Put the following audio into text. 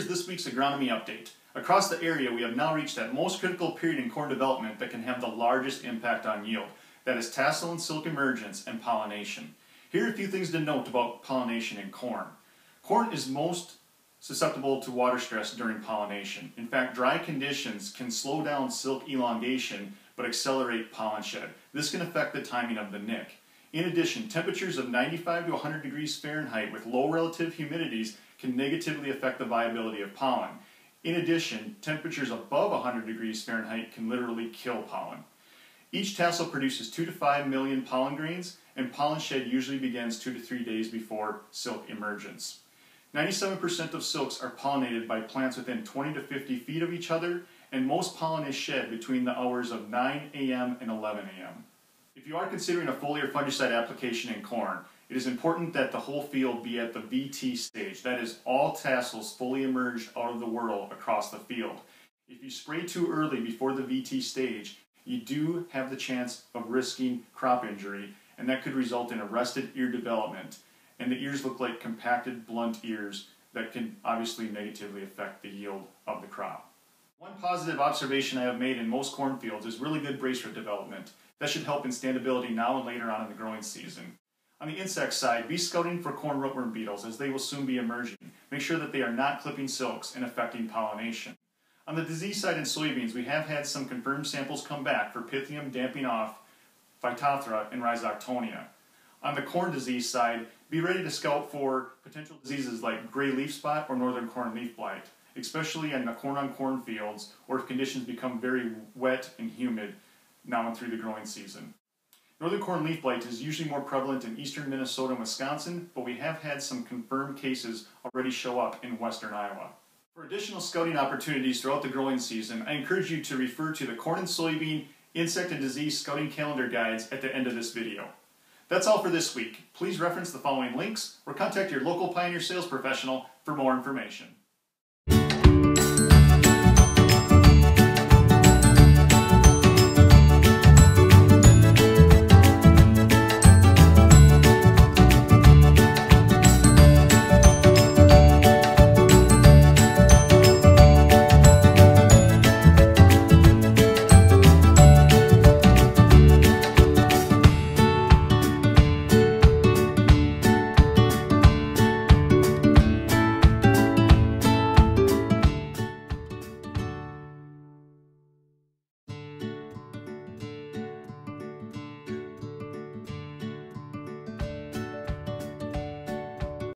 here's this week's agronomy update. Across the area, we have now reached that most critical period in corn development that can have the largest impact on yield. That is tassel and silk emergence and pollination. Here are a few things to note about pollination in corn. Corn is most susceptible to water stress during pollination. In fact, dry conditions can slow down silk elongation but accelerate pollen shed. This can affect the timing of the nick. In addition, temperatures of 95 to 100 degrees Fahrenheit with low relative humidities can negatively affect the viability of pollen. In addition, temperatures above 100 degrees Fahrenheit can literally kill pollen. Each tassel produces 2 to 5 million pollen grains, and pollen shed usually begins 2 to 3 days before silk emergence. 97% of silks are pollinated by plants within 20 to 50 feet of each other, and most pollen is shed between the hours of 9 a.m. and 11 a.m. If you are considering a foliar fungicide application in corn, it is important that the whole field be at the VT stage, that is, all tassels fully emerged out of the whorl across the field. If you spray too early before the VT stage, you do have the chance of risking crop injury, and that could result in arrested ear development. And the ears look like compacted, blunt ears that can obviously negatively affect the yield of the crop. One positive observation I have made in most cornfields is really good brace root development. That should help in standability now and later on in the growing season. On the insect side, be scouting for corn rootworm beetles as they will soon be emerging. Make sure that they are not clipping silks and affecting pollination. On the disease side in soybeans, we have had some confirmed samples come back for Pythium, damping off, Phytophthora, and Rhizoctonia. On the corn disease side, be ready to scout for potential diseases like gray leaf spot or northern corn leaf blight, especially in the corn-on-corn fields or if conditions become very wet and humid now and through the growing season. Northern corn leaf blight is usually more prevalent in eastern Minnesota and Wisconsin, but we have had some confirmed cases already show up in western Iowa. For additional scouting opportunities throughout the growing season, I encourage you to refer to the corn and soybean insect and disease scouting calendar guides at the end of this video. That's all for this week. Please reference the following links or contact your local Pioneer sales professional for more information.